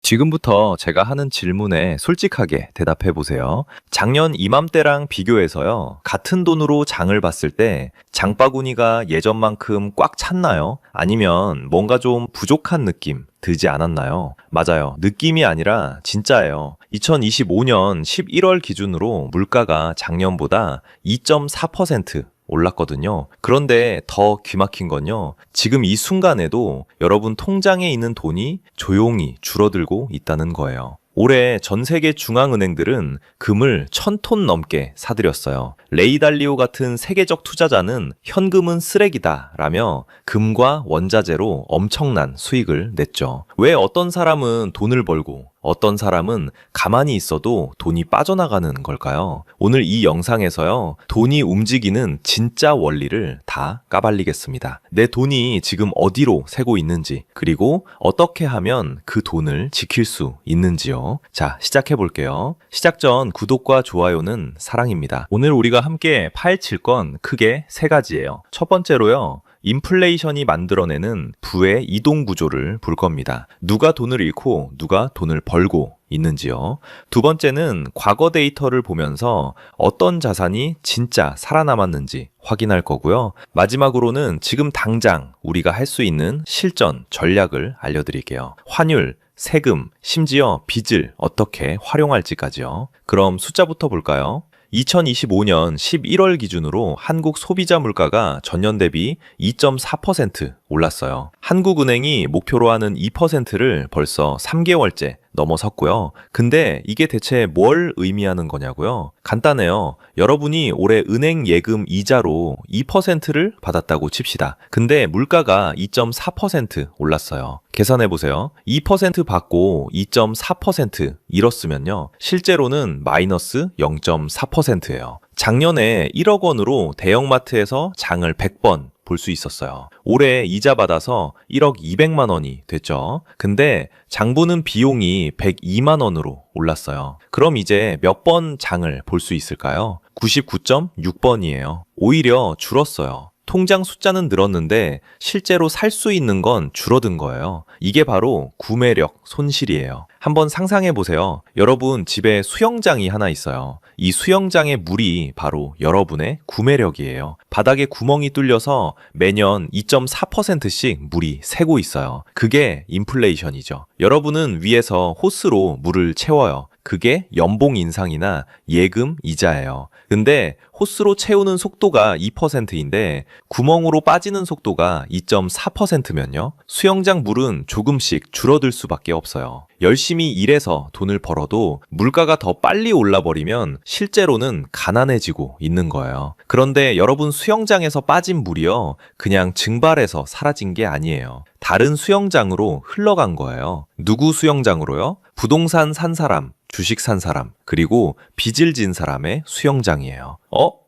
지금부터 제가 하는 질문에 솔직하게 대답해 보세요. 작년 이맘때랑 비교해서요, 같은 돈으로 장을 봤을 때 장바구니가 예전만큼 꽉 찼나요? 아니면 뭔가 좀 부족한 느낌 들지 않았나요? 맞아요. 느낌이 아니라 진짜예요. 2025년 11월 기준으로 물가가 작년보다 2.4% 올랐거든요. 그런데 더 귀막힌 건요, 지금 이 순간에도 여러분 통장에 있는 돈이 조용히 줄어들고 있다는 거예요. 올해 전 세계 중앙은행들은 금을 1,000톤 넘게 사들였어요. 레이 달리오 같은 세계적 투자자는 현금은 쓰레기다 라며 금과 원자재로 엄청난 수익을 냈죠. 왜 어떤 사람은 돈을 벌고 어떤 사람은 가만히 있어도 돈이 빠져나가는 걸까요? 오늘 이 영상에서요, 돈이 움직이는 진짜 원리를 다 까발리겠습니다. 내 돈이 지금 어디로 새고 있는지, 그리고 어떻게 하면 그 돈을 지킬 수 있는지요. 자, 시작해 볼게요. 시작 전 구독과 좋아요는 사랑입니다. 오늘 우리가 함께 파헤칠 건 크게 세 가지예요. 첫 번째로요, 인플레이션이 만들어내는 부의 이동 구조를 볼 겁니다. 누가 돈을 잃고 누가 돈을 벌고 있는지요. 두 번째는 과거 데이터를 보면서 어떤 자산이 진짜 살아남았는지 확인할 거고요. 마지막으로는 지금 당장 우리가 할 수 있는 실전 전략을 알려드릴게요. 환율, 세금, 심지어 빚을 어떻게 활용할지까지요. 그럼 숫자부터 볼까요? 2025년 11월 기준으로 한국 소비자 물가가 전년 대비 2.4% 올랐어요. 한국은행이 목표로 하는 2%를 벌써 3개월째 넘어섰고요. 근데 이게 대체 뭘 의미하는 거냐고요? 간단해요. 여러분이 올해 은행 예금 이자로 2%를 받았다고 칩시다. 근데 물가가 2.4% 올랐어요. 계산해 보세요. 2% 받고 2.4% 잃었으면요, 실제로는 마이너스 0.4%예요. 작년에 1억 원으로 대형마트에서 장을 100번 볼 수 있었어요. 올해 이자 받아서 1억 200만 원이 됐죠. 근데 장 보는 비용이 102만 원으로 올랐어요. 그럼 이제 몇 번 장을 볼 수 있을까요? 99.6번이에요. 오히려 줄었어요. 통장 숫자는 늘었는데 실제로 살 수 있는 건 줄어든 거예요. 이게 바로 구매력 손실이에요. 한번 상상해 보세요. 여러분 집에 수영장이 하나 있어요. 이 수영장의 물이 바로 여러분의 구매력이에요. 바닥에 구멍이 뚫려서 매년 2.4%씩 물이 새고 있어요. 그게 인플레이션이죠. 여러분은 위에서 호스로 물을 채워요. 그게 연봉 인상이나 예금 이자예요. 근데 호스로 채우는 속도가 2%인데 구멍으로 빠지는 속도가 2.4%면요. 수영장 물은 조금씩 줄어들 수밖에 없어요. 열심히 일해서 돈을 벌어도 물가가 더 빨리 올라버리면 실제로는 가난해지고 있는 거예요. 그런데 여러분 수영장에서 빠진 물이요, 그냥 증발해서 사라진 게 아니에요. 다른 수영장으로 흘러간 거예요. 누구 수영장으로요? 부동산 산 사람, 주식 산 사람, 그리고 빚을 진 사람의 수영장이에요.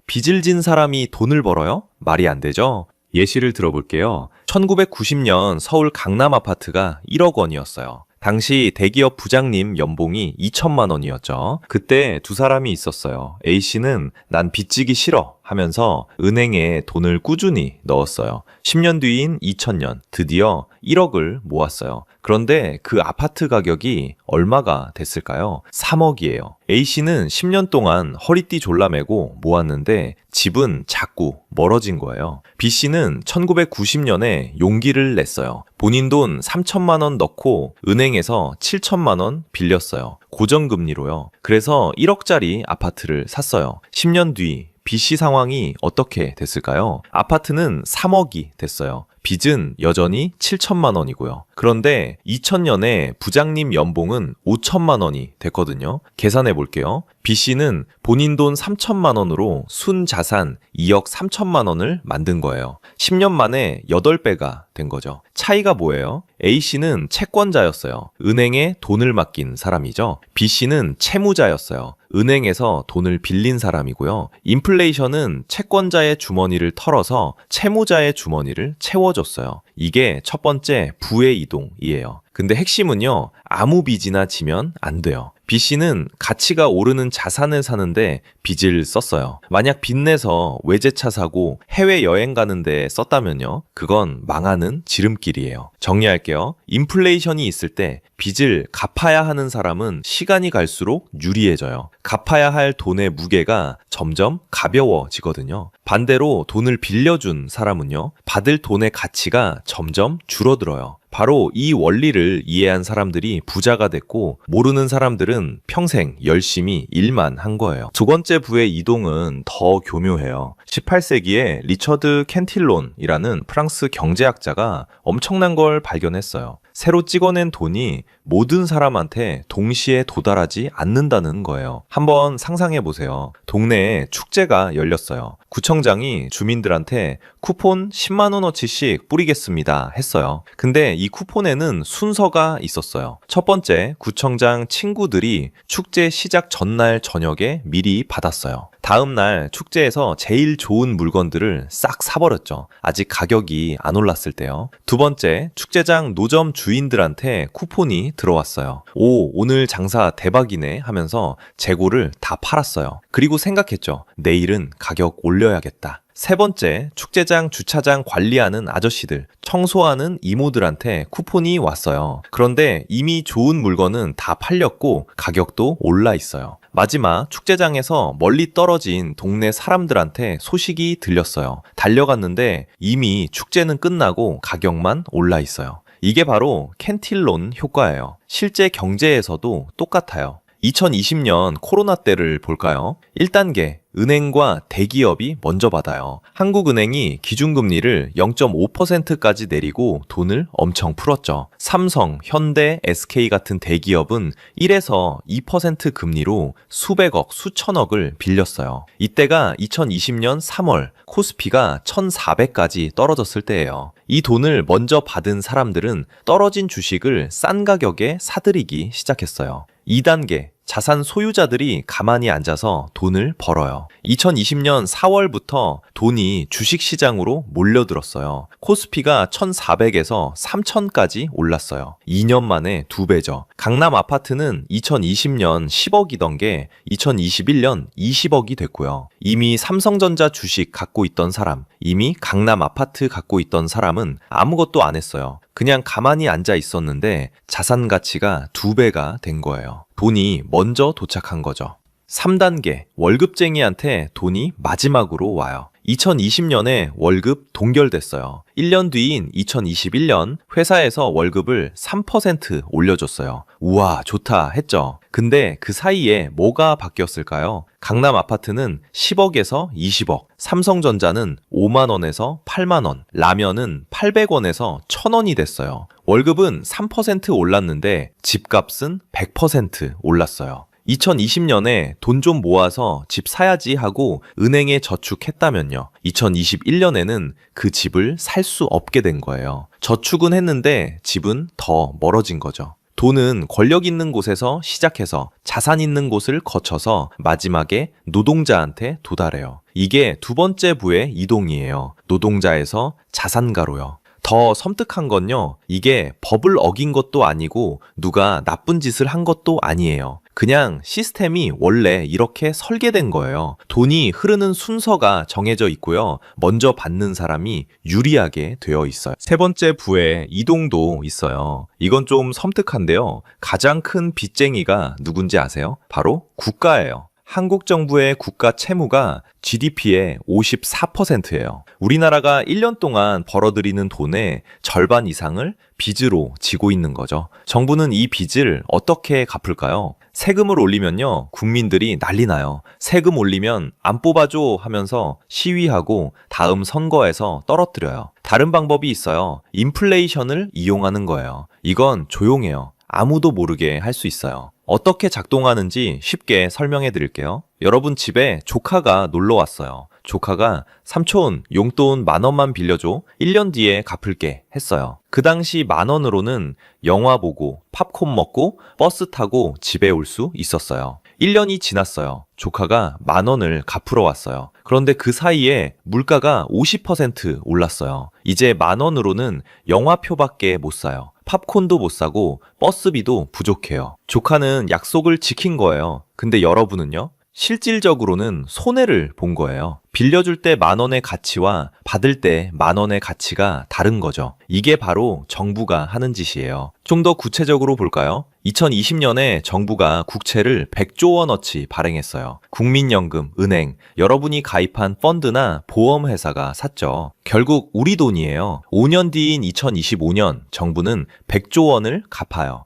빚을 진 사람이 돈을 벌어요? 말이 안 되죠? 예시를 들어볼게요. 1990년 서울 강남 아파트가 1억 원이었어요. 당시 대기업 부장님 연봉이 2천만 원이었죠. 그때 두 사람이 있었어요. A씨는 난 빚지기 싫어 하면서 은행에 돈을 꾸준히 넣었어요. 10년 뒤인 2000년 드디어 1억을 모았어요. 그런데 그 아파트 가격이 얼마가 됐을까요? 3억이에요. A씨는 10년 동안 허리띠 졸라매고 모았는데 집은 자꾸 멀어진 거예요. B씨는 1990년에 용기를 냈어요. 본인 돈 3천만 원 넣고 은행에서 7천만 원 빌렸어요. 고정금리로요. 그래서 1억짜리 아파트를 샀어요. 10년 뒤 B씨 상황이 어떻게 됐을까요? 아파트는 3억이 됐어요. 빚은 여전히 7천만 원이고요. 그런데 2000년에 부장님 연봉은 5천만 원이 됐거든요. 계산해 볼게요. B씨는 본인 돈 3천만 원으로 순자산 2억 3천만 원을 만든 거예요. 10년 만에 8배가 된 거죠. 차이가 뭐예요? A씨는 채권자였어요. 은행에 돈을 맡긴 사람이죠. B씨는 채무자였어요. 은행에서 돈을 빌린 사람이고요. 인플레이션은 채권자의 주머니를 털어서 채무자의 주머니를 채워줬어요. 이게 첫 번째 부의 이동이에요. 근데 핵심은요, 아무 빚이나 지면 안 돼요. B씨는 가치가 오르는 자산을 사는데 빚을 썼어요. 만약 빚내서 외제차 사고 해외여행 가는데 썼다면요. 그건 망하는 지름길이에요. 정리할게요. 인플레이션이 있을 때 빚을 갚아야 하는 사람은 시간이 갈수록 유리해져요. 갚아야 할 돈의 무게가 점점 가벼워지거든요. 반대로 돈을 빌려준 사람은요, 받을 돈의 가치가 점점 줄어들어요. 바로 이 원리를 이해한 사람들이 부자가 됐고, 모르는 사람들은 평생 열심히 일만 한 거예요. 두 번째 부의 이동은 더 교묘해요. 18세기에 리처드 캔틸론이라는 프랑스 경제학자가 엄청난 걸 발견했어요. 새로 찍어낸 돈이 모든 사람한테 동시에 도달하지 않는다는 거예요. 한번 상상해 보세요. 동네에 축제가 열렸어요. 구청장이 주민들한테 쿠폰 10만 원어치씩 뿌리겠습니다 했어요. 근데 이 쿠폰에는 순서가 있었어요. 첫 번째, 구청장 친구들이 축제 시작 전날 저녁에 미리 받았어요. 다음 날 축제에서 제일 좋은 물건들을 싹 사버렸죠. 아직 가격이 안 올랐을 때요. 두 번째, 축제장 노점 주인들한테 쿠폰이 들어왔어요. 오, 오늘 장사 대박이네 하면서 재고를 다 팔았어요. 그리고 생각했죠. 내일은 가격 올려야겠다. 세 번째, 축제장 주차장 관리하는 아저씨들, 청소하는 이모들한테 쿠폰이 왔어요. 그런데 이미 좋은 물건은 다 팔렸고 가격도 올라 있어요. 마지막, 축제장에서 멀리 떨어진 동네 사람들한테 소식이 들렸어요. 달려갔는데 이미 축제는 끝나고 가격만 올라 있어요. 이게 바로 캔틸론 효과예요. 실제 경제에서도 똑같아요. 2020년 코로나 때를 볼까요? 1단계, 은행과 대기업이 먼저 받아요. 한국은행이 기준금리를 0.5%까지 내리고 돈을 엄청 풀었죠. 삼성, 현대, SK 같은 대기업은 1에서 2% 금리로 수백억, 수천억을 빌렸어요. 이때가 2020년 3월 코스피가 1,400까지 떨어졌을 때예요. 이 돈을 먼저 받은 사람들은 떨어진 주식을 싼 가격에 사들이기 시작했어요. 2단계, 자산 소유자들이 가만히 앉아서 돈을 벌어요. 2020년 4월부터 돈이 주식시장으로 몰려들었어요. 코스피가 1,400에서 3,000까지 올랐어요. 2년 만에 2배죠. 강남 아파트는 2020년 10억이던 게 2021년 20억이 됐고요. 이미 삼성전자 주식 갖고 있던 사람, 이미 강남 아파트 갖고 있던 사람은 아무것도 안 했어요. 그냥 가만히 앉아 있었는데 자산 가치가 2배가 된 거예요. 돈이 먼저 도착한 거죠. 3단계, 월급쟁이한테 돈이 마지막으로 와요. 2020년에 월급 동결됐어요. 1년 뒤인 2021년 회사에서 월급을 3% 올려줬어요. 우와, 좋다 했죠. 근데 그 사이에 뭐가 바뀌었을까요? 강남 아파트는 10억에서 20억, 삼성전자는 5만 원에서 8만 원, 라면은 800원에서 1,000원이 됐어요. 월급은 3% 올랐는데 집값은 100% 올랐어요. 2020년에 돈 좀 모아서 집 사야지 하고 은행에 저축했다면요. 2021년에는 그 집을 살 수 없게 된 거예요. 저축은 했는데 집은 더 멀어진 거죠. 돈은 권력 있는 곳에서 시작해서 자산 있는 곳을 거쳐서 마지막에 노동자한테 도달해요. 이게 두 번째 부의 이동이에요. 노동자에서 자산가로요. 더 섬뜩한 건요, 이게 법을 어긴 것도 아니고 누가 나쁜 짓을 한 것도 아니에요. 그냥 시스템이 원래 이렇게 설계된 거예요. 돈이 흐르는 순서가 정해져 있고요. 먼저 받는 사람이 유리하게 되어 있어요. 세 번째 부에 이동도 있어요. 이건 좀 섬뜩한데요. 가장 큰 빚쟁이가 누군지 아세요? 바로 국가예요. 한국 정부의 국가 채무가 GDP의 54%예요. 우리나라가 1년 동안 벌어들이는 돈의 절반 이상을 빚으로 지고 있는 거죠. 정부는 이 빚을 어떻게 갚을까요? 세금을 올리면요, 국민들이 난리 나요. 세금 올리면 안 뽑아줘 하면서 시위하고 다음 선거에서 떨어뜨려요. 다른 방법이 있어요. 인플레이션을 이용하는 거예요. 이건 조용해요. 아무도 모르게 할 수 있어요. 어떻게 작동하는지 쉽게 설명해 드릴게요. 여러분 집에 조카가 놀러 왔어요. 조카가 삼촌 용돈 10,000원만 빌려줘. 1년 뒤에 갚을게 했어요. 그 당시 10,000원으로는 영화 보고 팝콘 먹고 버스 타고 집에 올 수 있었어요. 1년이 지났어요. 조카가 10,000원을 갚으러 왔어요. 그런데 그 사이에 물가가 50% 올랐어요. 이제 10,000원으로는 영화표밖에 못 사요. 팝콘도 못 사고 버스비도 부족해요. 조카는 약속을 지킨 거예요. 근데 여러분은요? 실질적으로는 손해를 본 거예요. 빌려줄 때 10,000원의 가치와 받을 때 10,000원의 가치가 다른 거죠. 이게 바로 정부가 하는 짓이에요. 좀 더 구체적으로 볼까요? 2020년에 정부가 국채를 100조 원어치 발행했어요. 국민연금, 은행, 여러분이 가입한 펀드나 보험회사가 샀죠. 결국 우리 돈이에요. 5년 뒤인 2025년 정부는 100조 원을 갚아요.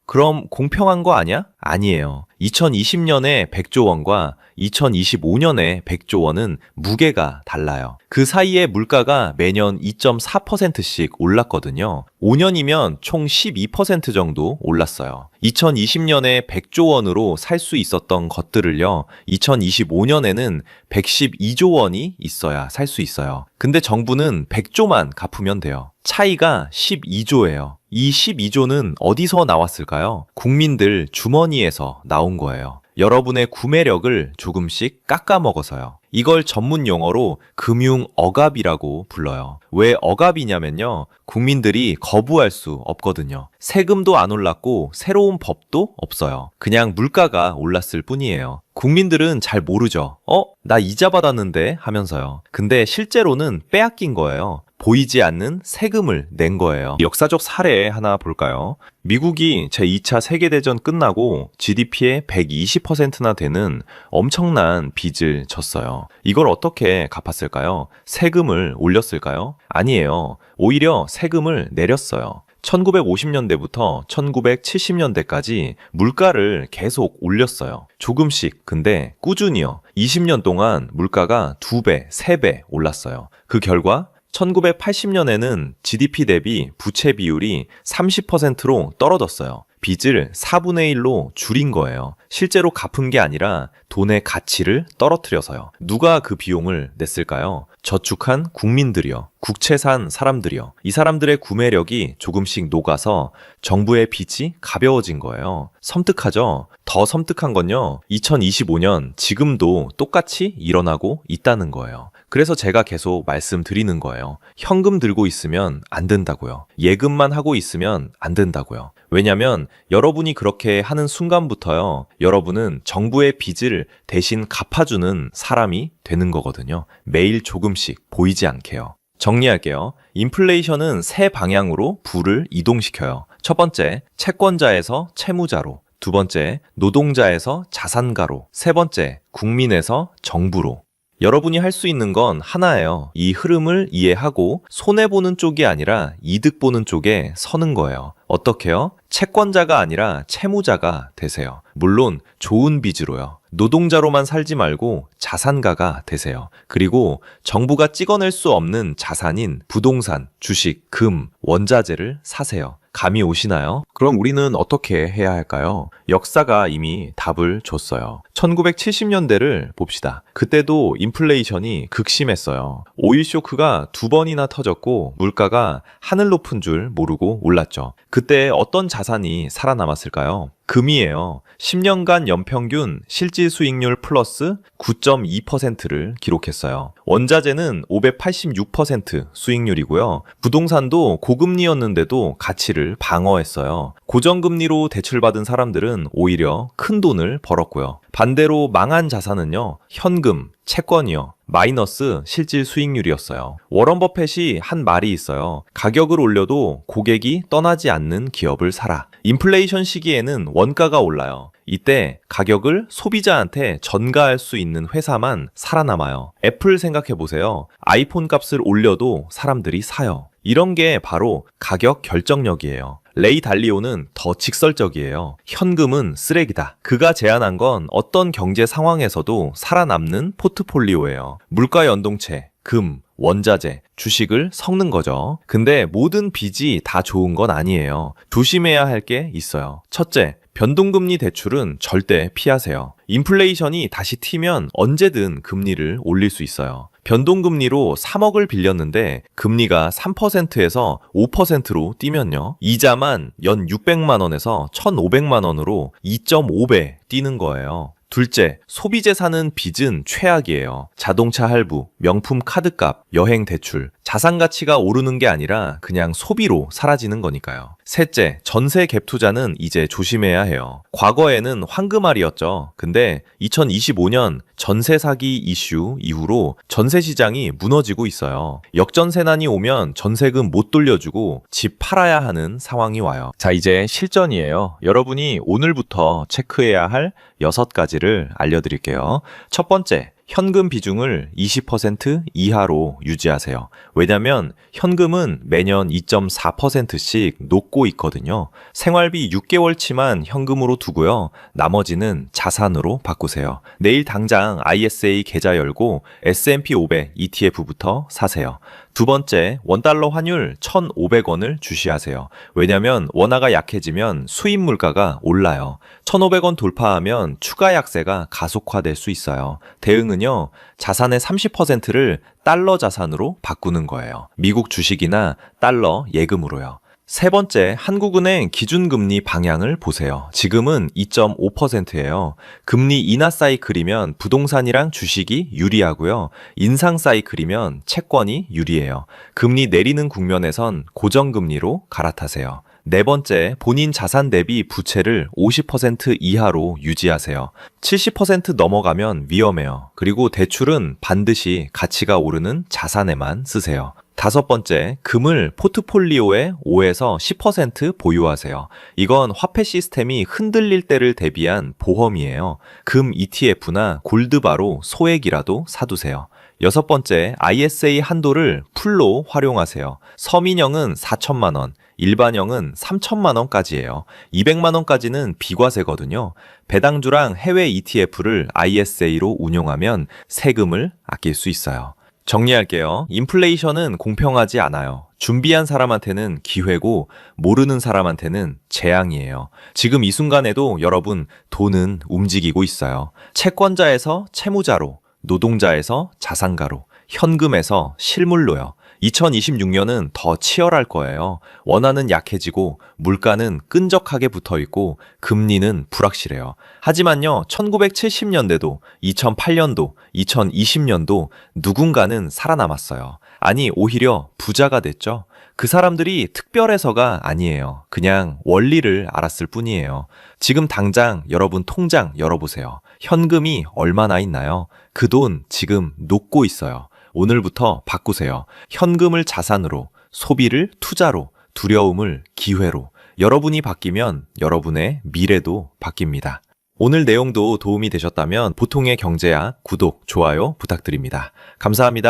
그럼 공평한 거 아니야? 아니에요. 2020년에 100조 원과 2025년에 100조 원은 무게가 달라요. 그 사이에 물가가 매년 2.4%씩 올랐거든요. 5년이면 총 12% 정도 올랐어요. 2020년에 100조 원으로 살 수 있었던 것들을요, 2025년에는 112조 원이 있어야 살 수 있어요. 근데 정부는 100조만 갚으면 돼요. 차이가 12조예요. 이 12조는 어디서 나왔을까요? 국민들 주머니에서 나온 거예요. 여러분의 구매력을 조금씩 깎아먹어서요. 이걸 전문 용어로 금융 억압이라고 불러요. 왜 억압이냐면요, 국민들이 거부할 수 없거든요. 세금도 안 올랐고 새로운 법도 없어요. 그냥 물가가 올랐을 뿐이에요. 국민들은 잘 모르죠. 나 이자 받았는데 하면서요. 근데 실제로는 빼앗긴 거예요. 보이지 않는 세금을 낸 거예요. 역사적 사례 하나 볼까요? 미국이 제2차 세계대전 끝나고 GDP의 120%나 되는 엄청난 빚을 졌어요. 이걸 어떻게 갚았을까요? 세금을 올렸을까요? 아니에요. 오히려 세금을 내렸어요. 1950년대부터 1970년대까지 물가를 계속 올렸어요. 조금씩, 근데 꾸준히요. 20년 동안 물가가 2배, 3배 올랐어요. 그 결과 1980년에는 GDP 대비 부채 비율이 30%로 떨어졌어요. 빚을 4분의 1로 줄인 거예요. 실제로 갚은 게 아니라 돈의 가치를 떨어뜨려서요. 누가 그 비용을 냈을까요? 저축한 국민들이요. 국채 산 사람들이요. 이 사람들의 구매력이 조금씩 녹아서 정부의 빚이 가벼워진 거예요. 섬뜩하죠? 더 섬뜩한 건요, 2025년 지금도 똑같이 일어나고 있다는 거예요. 그래서 제가 계속 말씀드리는 거예요. 현금 들고 있으면 안 된다고요. 예금만 하고 있으면 안 된다고요. 왜냐면 여러분이 그렇게 하는 순간부터요, 여러분은 정부의 빚을 대신 갚아주는 사람이 되는 거거든요. 매일 조금씩 보이지 않게요. 정리할게요. 인플레이션은 세 방향으로 부를 이동시켜요. 첫 번째, 채권자에서 채무자로. 두 번째, 노동자에서 자산가로. 세 번째, 국민에서 정부로. 여러분이 할 수 있는 건 하나예요. 이 흐름을 이해하고 손해보는 쪽이 아니라 이득 보는 쪽에 서는 거예요. 어떻게요? 채권자가 아니라 채무자가 되세요. 물론 좋은 빚으로요. 노동자로만 살지 말고 자산가가 되세요. 그리고 정부가 찍어낼 수 없는 자산인 부동산, 주식, 금, 원자재를 사세요. 감이 오시나요? 그럼 우리는 어떻게 해야 할까요? 역사가 이미 답을 줬어요. 1970년대를 봅시다. 그때도 인플레이션이 극심했어요. 오일 쇼크가 2번이나 터졌고 물가가 하늘 높은 줄 모르고 올랐죠. 그때 어떤 자산이 살아남았을까요? 금이에요. 10년간 연평균 실질 수익률 플러스 9.2%를 기록했어요. 원자재는 586% 수익률이고요. 부동산도 고금리였는데도 가치를 방어했어요. 고정금리로 대출받은 사람들은 오히려 큰 돈을 벌었고요. 반대로 망한 자산은요, 현금, 채권이요, 마이너스 실질 수익률이었어요. 워런 버펫이 한 말이 있어요. 가격을 올려도 고객이 떠나지 않는 기업을 사라. 인플레이션 시기에는 원가가 올라요. 이때 가격을 소비자한테 전가할 수 있는 회사만 살아남아요. 애플 생각해 보세요. 아이폰 값을 올려도 사람들이 사요. 이런 게 바로 가격 결정력이에요. 레이 달리오는 더 직설적이에요. 현금은 쓰레기다. 그가 제안한 건 어떤 경제 상황에서도 살아남는 포트폴리오예요. 물가 연동체, 금, 원자재, 주식을 섞는 거죠. 근데 모든 빚이 다 좋은 건 아니에요. 조심해야 할 게 있어요. 첫째, 변동금리 대출은 절대 피하세요. 인플레이션이 다시 튀면 언제든 금리를 올릴 수 있어요. 변동금리로 3억을 빌렸는데 금리가 3%에서 5%로 뛰면요, 이자만 연 600만 원에서 1,500만 원으로 2.5배 뛰는 거예요. 둘째, 소비 재산은 빚은 최악이에요. 자동차 할부, 명품 카드값, 여행 대출, 자산 가치가 오르는 게 아니라 그냥 소비로 사라지는 거니까요. 셋째, 전세 갭 투자는 이제 조심해야 해요. 과거에는 황금알이었죠. 근데 2025년 전세 사기 이슈 이후로 전세 시장이 무너지고 있어요. 역전세난이 오면 전세금 못 돌려주고 집 팔아야 하는 상황이 와요. 자, 이제 실전이에요. 여러분이 오늘부터 체크해야 할 6가지를 알려드릴게요. 첫 번째, 현금 비중을 20% 이하로 유지하세요. 왜냐면 현금은 매년 2.4%씩 녹고 있거든요. 생활비 6개월치만 현금으로 두고요. 나머지는 자산으로 바꾸세요. 내일 당장 ISA 계좌 열고 S&P 500 ETF부터 사세요. 두 번째, 원달러 환율 1,500원을 주시하세요. 왜냐면 원화가 약해지면 수입 물가가 올라요. 1,500원 돌파하면 추가 약세가 가속화될 수 있어요. 대응은요, 자산의 30%를 달러 자산으로 바꾸는 거예요. 미국 주식이나 달러 예금으로요. 세 번째, 한국은행 기준금리 방향을 보세요. 지금은 2.5%예요. 금리 인하 사이클이면 부동산이랑 주식이 유리하고요. 인상 사이클이면 채권이 유리해요. 금리 내리는 국면에선 고정금리로 갈아타세요. 네 번째, 본인 자산 대비 부채를 50% 이하로 유지하세요. 70% 넘어가면 위험해요. 그리고 대출은 반드시 가치가 오르는 자산에만 쓰세요. 다섯 번째, 금을 포트폴리오의 5에서 10% 보유하세요. 이건 화폐 시스템이 흔들릴 때를 대비한 보험이에요. 금 ETF나 골드바로 소액이라도 사두세요. 여섯 번째, ISA 한도를 풀로 활용하세요. 서민형은 4천만 원, 일반형은 3천만 원까지예요. 200만 원까지는 비과세거든요. 배당주랑 해외 ETF를 ISA로 운용하면 세금을 아낄 수 있어요. 정리할게요. 인플레이션은 공평하지 않아요. 준비한 사람한테는 기회고 모르는 사람한테는 재앙이에요. 지금 이 순간에도 여러분 돈은 움직이고 있어요. 채권자에서 채무자로, 노동자에서 자산가로, 현금에서 실물로요. 2026년은 더 치열할 거예요. 원화는 약해지고 물가는 끈적하게 붙어 있고 금리는 불확실해요. 하지만요, 1970년대도, 2008년도, 2020년도 누군가는 살아남았어요. 아니, 오히려 부자가 됐죠. 그 사람들이 특별해서가 아니에요. 그냥 원리를 알았을 뿐이에요. 지금 당장 여러분 통장 열어보세요. 현금이 얼마나 있나요? 그 돈 지금 녹고 있어요. 오늘부터 바꾸세요. 현금을 자산으로, 소비를 투자로, 두려움을 기회로. 여러분이 바뀌면 여러분의 미래도 바뀝니다. 오늘 내용도 도움이 되셨다면 보통의 경제학 구독, 좋아요 부탁드립니다. 감사합니다.